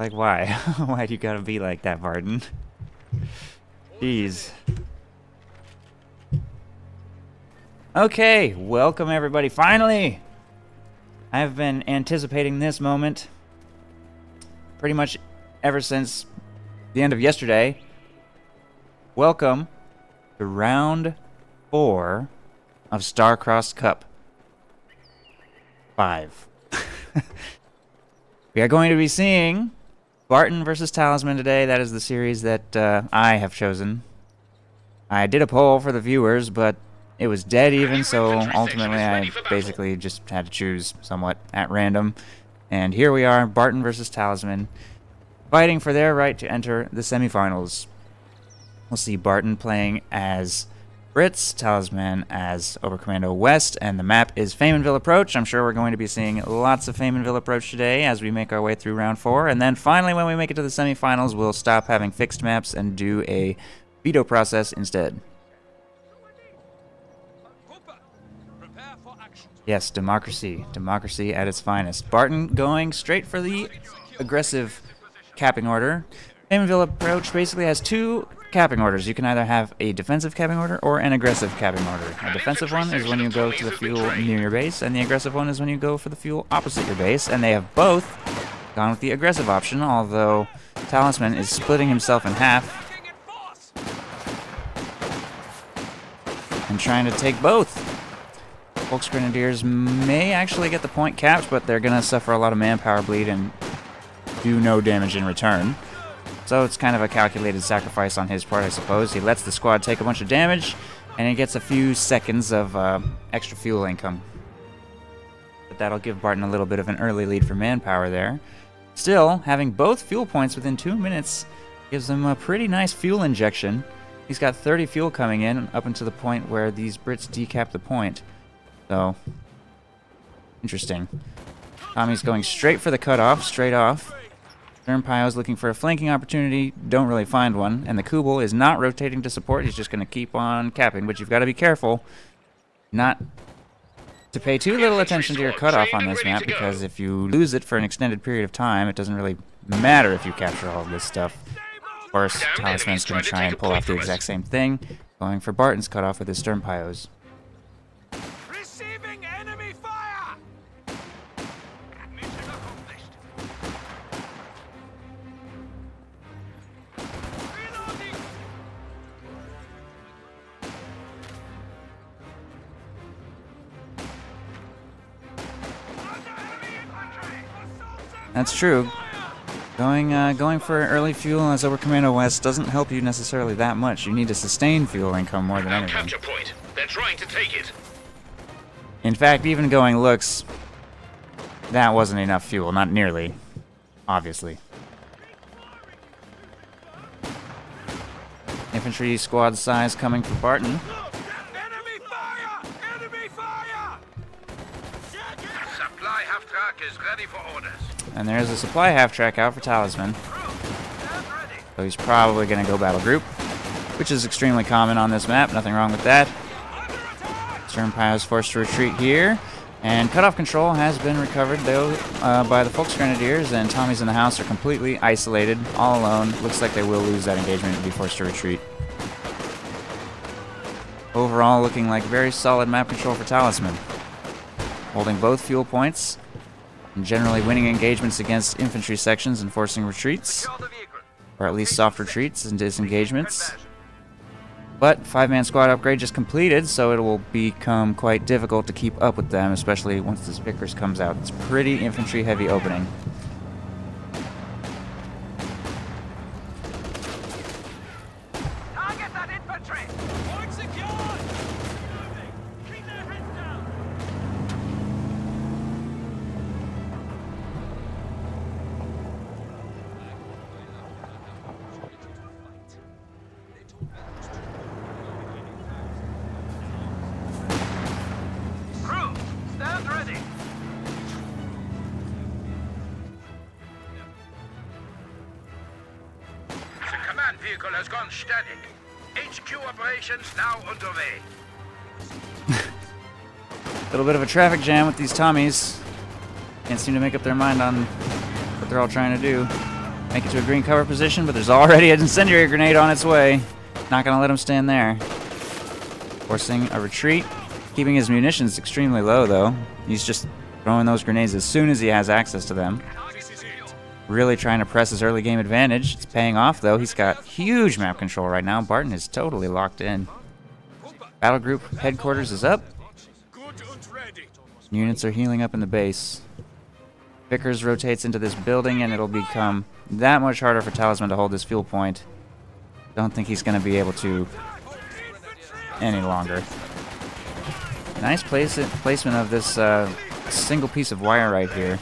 Like, why? Why do you gotta be like that, Barton? Jeez. Okay, welcome everybody. Finally! I've been anticipating this moment pretty much ever since the end of yesterday. Welcome to round 4 of Star-Crossed Cup 5. We are going to be seeing Barton versus Talisman today. That is the series that I have chosen. I did a poll for the viewers, but it was dead even, so ultimately I basically just had to choose somewhat at random. And here we are, Barton versus Talisman, fighting for their right to enter the semifinals. We'll see Barton playing as Brits, Talisman as Oberkommando West, and the map is Faymanville Approach. I'm sure we're going to be seeing lots of Faymanville Approach today as we make our way through round 4. And then finally, when we make it to the semifinals, we'll stop having fixed maps and do a veto process instead. Yes, democracy. Democracy at its finest. Barton going straight for the aggressive capping order. Faymanville Approach basically has 2 capping orders. You can either have a defensive capping order or an aggressive capping order. A defensive one is when you go to the fuel near your base, and the aggressive one is when you go for the fuel opposite your base, and they have both gone with the aggressive option, although Talisman is splitting himself in half and trying to take both. Volksgrenadiers may actually get the point capped, but they're going to suffer a lot of manpower bleed and do no damage in return. So it's kind of a calculated sacrifice on his part, I suppose. He lets the squad take a bunch of damage, and he gets a few seconds of extra fuel income. But that'll give Barton a little bit of an early lead for manpower there. Still, having both fuel points within 2 minutes gives him a pretty nice fuel injection. He's got 30 fuel coming in up until the point where these Brits decap the point. So, interesting. Tommy's going straight for the cutoff, straight off. Sternpio's looking for a flanking opportunity, don't really find one, and the Kubel is not rotating to support, he's just going to keep on capping, but you've got to be careful not to pay too little attention to your cutoff on this map, because if you lose it for an extended period of time, it doesn't really matter if you capture all of this stuff. Of course, Talisman's going to try and pull off the exact same thing, going for Barton's cutoff with his Sternpios. That's true. Going for early fuel as Oberkommando West doesn't help you necessarily that much. You need to sustain fuel income more than anything. Capture point. They're trying to take it. In fact, even going looks, that wasn't enough fuel. Not nearly, obviously. Infantry squad size coming for Barton. Enemy fire! Enemy fire! Supply half-track is ready for orders. And there's a supply half-track out for Talisman. So he's probably going to go battle group, which is extremely common on this map. Nothing wrong with that. Sternpio is forced to retreat here. And cutoff control has been recovered, though, by the Volksgrenadiers, and Tommy's in the house are completely isolated, all alone. Looks like they will lose that engagement and be forced to retreat. Overall, looking like very solid map control for Talisman. Holding both fuel points, and generally winning engagements against infantry sections and forcing retreats, or at least soft retreats and disengagements. But 5-man squad upgrade just completed, so it will become quite difficult to keep up with them, especially once this Vickers comes out. It's a pretty infantry heavy opening. Target that infantry! Point secured! Keep their heads down! Crew, stand ready! The command vehicle has gone static. HQ operations now underway. A little bit of a traffic jam with these Tommies. Can't seem to make up their mind on what they're all trying to do. Make it to a green cover position, but there's already an incendiary grenade on its way. Not gonna let him stand there. Forcing a retreat. Keeping his munitions extremely low, though. He's just throwing those grenades as soon as he has access to them. Really trying to press his early game advantage. It's paying off, though. He's got huge map control right now. Barton is totally locked in. Battle group headquarters is up. Units are healing up in the base. Vickers rotates into this building, and it'll become that much harder for Talisman to hold this fuel point. Don't think he's going to be able to any longer. Nice placement of this single piece of wire right here,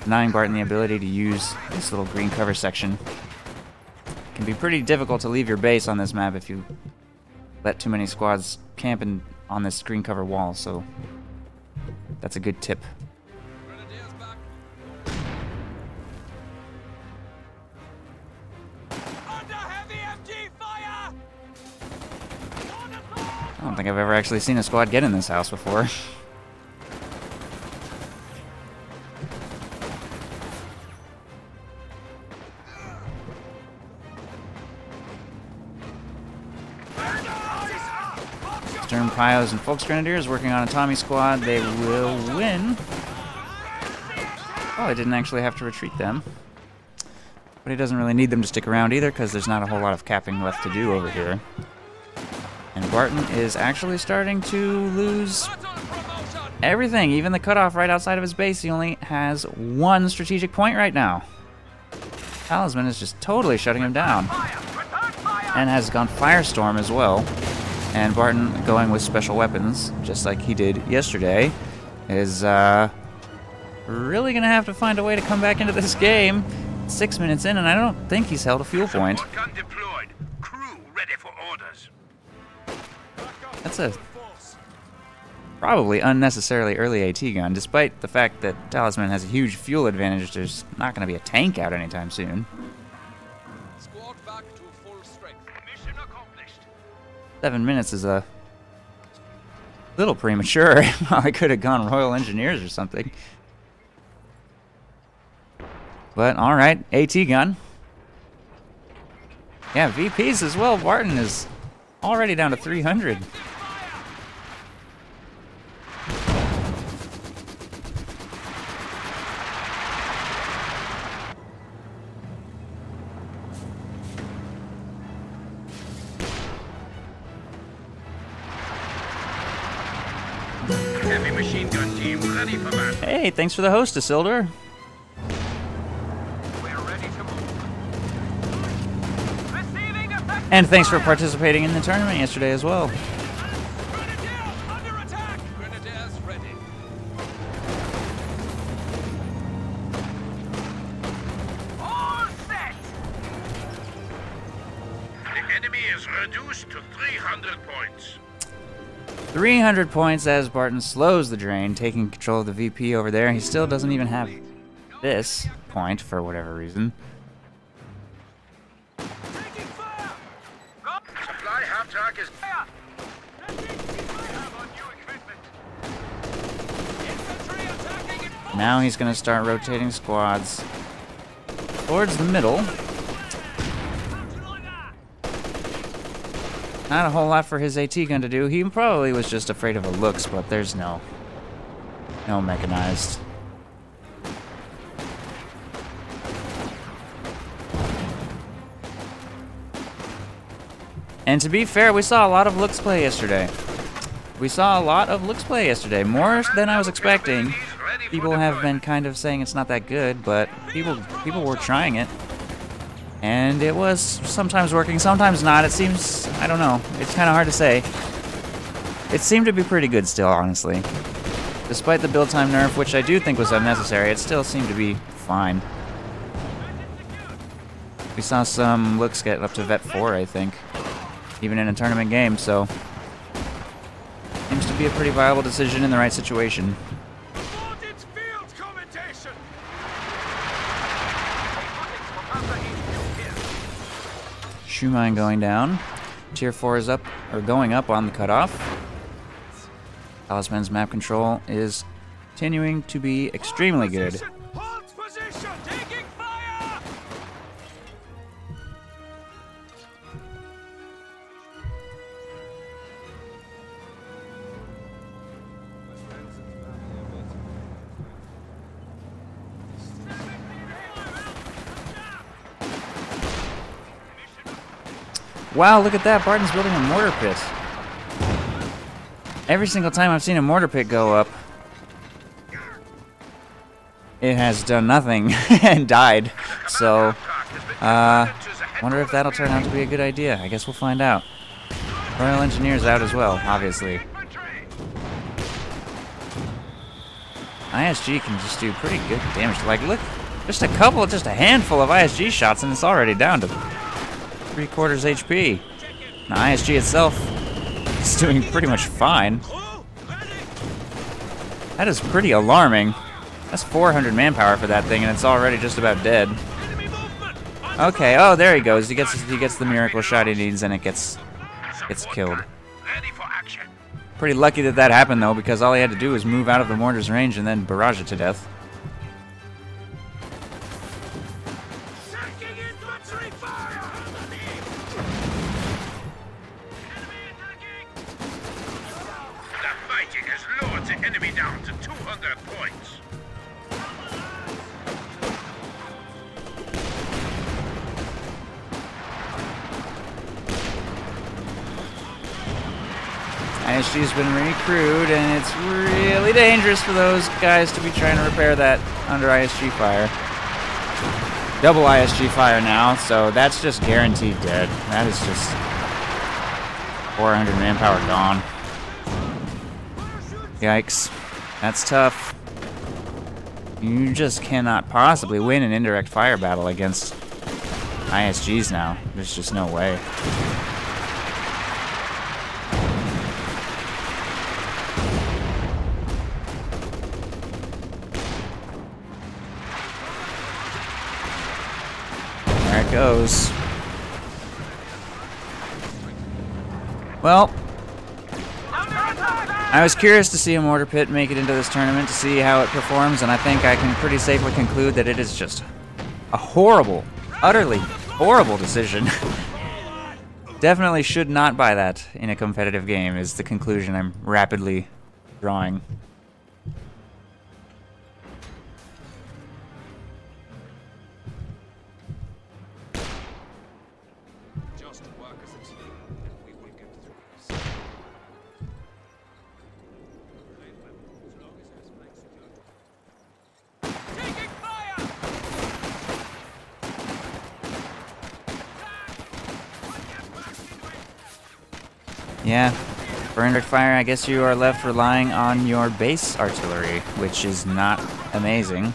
denying Barton the ability to use this little green cover section. It can be pretty difficult to leave your base on this map if you let too many squads camp on this green cover wall, so that's a good tip. I don't think I've ever actually seen a squad get in this house before. Stern Pios and Volksgrenadiers working on a Tommy squad. They will win. Oh, I didn't actually have to retreat them. But he doesn't really need them to stick around either, because there's not a whole lot of capping left to do over here. And Barton is actually starting to lose everything, even the cutoff right outside of his base. He only has one strategic point right now. Talisman is just totally shutting him down. And has gone Firestorm as well. And Barton going with special weapons, just like he did yesterday, is really going to have to find a way to come back into this game. 6 minutes in, and I don't think he's held a fuel point. That's a probably unnecessarily early AT gun, despite the fact that Talisman has a huge fuel advantage. There's not going to be a tank out anytime soon. Squad back to full strength. Mission accomplished. 7 minutes is a little premature. I could have gone Royal Engineers or something. But alright, AT gun. Yeah, VPs as well. Barton is already down to 300. Heavy machine gun team ready for battle. Hey, thanks for the host, Isildur. And thanks for participating in the tournament yesterday as well. Grenadiers under attack. Grenadiers ready. All set. The enemy is reduced to 300 points. 300 points as Barton slows the drain, taking control of the VP over there. He still doesn't even have this point for whatever reason. Supply half-track is fire. Now he's going to start rotating squads towards the middle. Not a whole lot for his AT gun to do. He probably was just afraid of the looks, but there's no mechanized. And to be fair, we saw a lot of looks play yesterday. More than I was expecting. People have been kind of saying it's not that good, but people were trying it. And it was sometimes working, sometimes not. It seems, I don't know, it's kind of hard to say. It seemed to be pretty good still, honestly. Despite the build time nerf, which I do think was unnecessary, it still seemed to be fine. We saw some looks get up to Vet 4, I think. Even in a tournament game, so seems to be a pretty viable decision in the right situation. Schumann going down. Tier 4 is up, or going up on the cutoff. Talisman's map control is continuing to be extremely good. Wow, look at that. Barton's building a mortar pit. Every single time I've seen a mortar pit go up, it has done nothing and died. So, wonder if that'll turn out to be a good idea. I guess we'll find out. Royal Engineer's out as well, obviously. ISG can just do pretty good damage. Like, look, just a handful of ISG shots and it's already down to 3/4 HP. Now, ISG itself is doing pretty much fine. That is pretty alarming. That's 400 manpower for that thing and it's already just about dead. Okay, oh, there he goes. He gets the miracle shot he needs and it gets killed. Pretty lucky that that happened though, because all he had to do was move out of the mortar's range and then barrage it to death. The fighting has lowered the enemy down to 200 points. ISG's been recrewed, and it's really dangerous for those guys to be trying to repair that under ISG fire. Double ISG fire now, so that's just guaranteed dead. That is just 400 manpower gone. Yikes. That's tough. You just cannot possibly win an indirect fire battle against ISGs now. There's just no way. There it goes. Well, I was curious to see a mortar pit make it into this tournament to see how it performs, and I think I can pretty safely conclude that it is just a horrible, utterly horrible decision. Definitely should not buy that in a competitive game is the conclusion I'm rapidly drawing. Just work as a team, and we will get through this. Taking fire! Yeah, for indirect fire, I guess you are left relying on your base artillery, which is not amazing.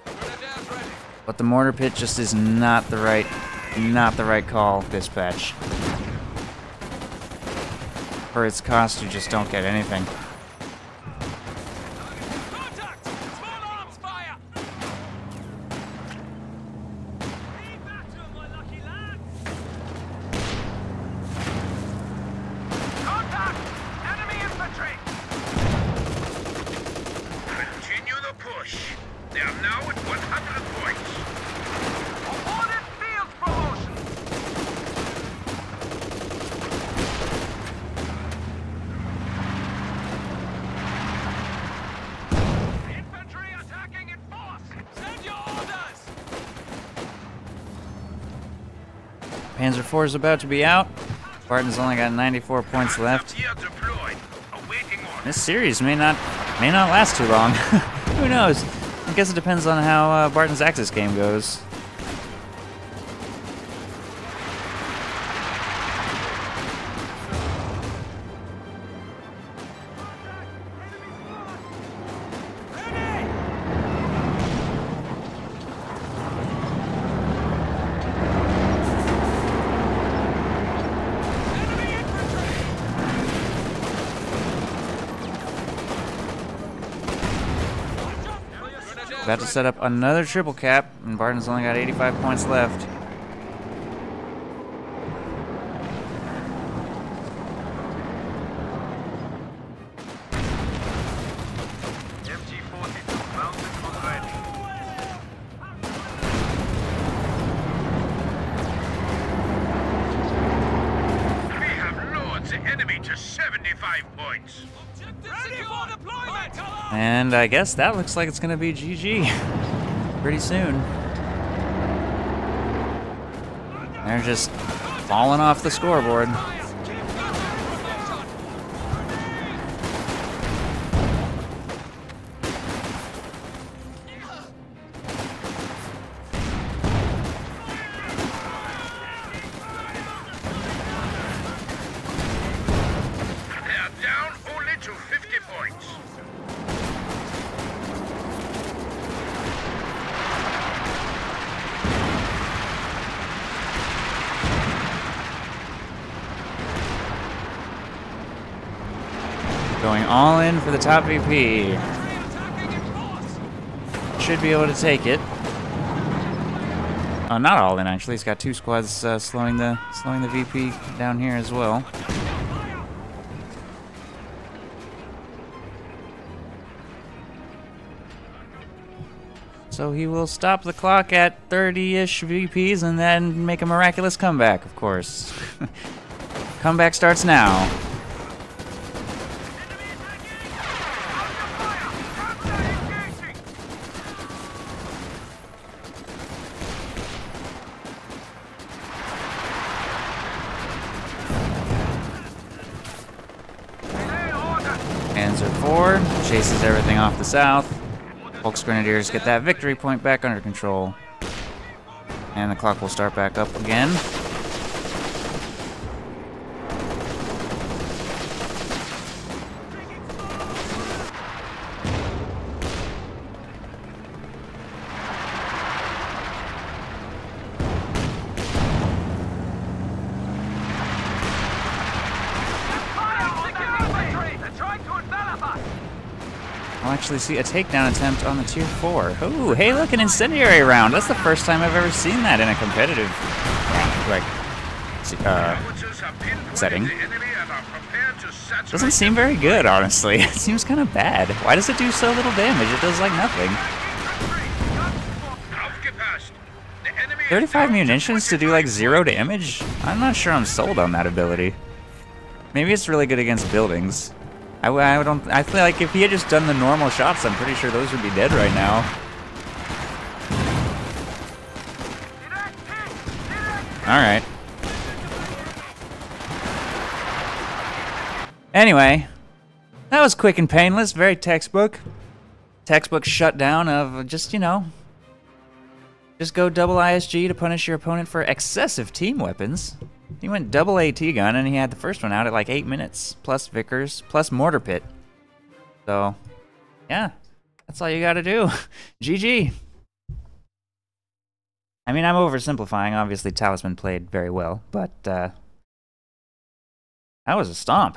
Grenadiers ready. But the mortar pit just is not the right call this patch. For its cost, you just don't get anything. Contact! Small arms fire! Leave that to him, my lucky lad! Contact! Enemy infantry! Continue the push. They are now at 100 points. Awarded field promotion. Infantry attacking in force. Send your orders! Panzer IV is about to be out. Barton's only got 94 points left. Gear deployed. Awaiting orders. This series may not last too long. Who knows? I guess it depends on how Barton's Axis game goes. About to set up another triple cap, and Barton's only got 85 points left. MG-42 mounted and ready. We have lowered the enemy to 75 points. Ready for deployment! And I guess that looks like it's going to be GG pretty soon. They're just falling off the scoreboard. Going all in for the top VP. Should be able to take it. Oh, not all in actually. He's got 2 squads slowing the VP down here as well. So he will stop the clock at 30-ish VPs and then make a miraculous comeback, of course. Comeback starts now. Panzer IV chases everything off the south. Volksgrenadiers get that victory point back under control. And the clock will start back up again. I'll actually see a takedown attempt on the Tier 4. Ooh, hey look, an incendiary round. That's the first time I've ever seen that in a competitive setting. Doesn't seem very good, honestly. It seems kind of bad. Why does it do so little damage? It does like nothing. 35 munitions to do like 0 damage? I'm not sure I'm sold on that ability. Maybe it's really good against buildings. I feel like if he had just done the normal shots, I'm pretty sure those would be dead right now. Alright. Anyway, that was quick and painless, very textbook. Textbook shutdown of just, you know, just go double ISG to punish your opponent for excessive team weapons. He went double AT gun, and he had the first one out at like 8 minutes, plus Vickers, plus Mortar Pit. So, yeah, that's all you gotta do. GG. I mean, I'm oversimplifying. Obviously, Talisman played very well, but that was a stomp.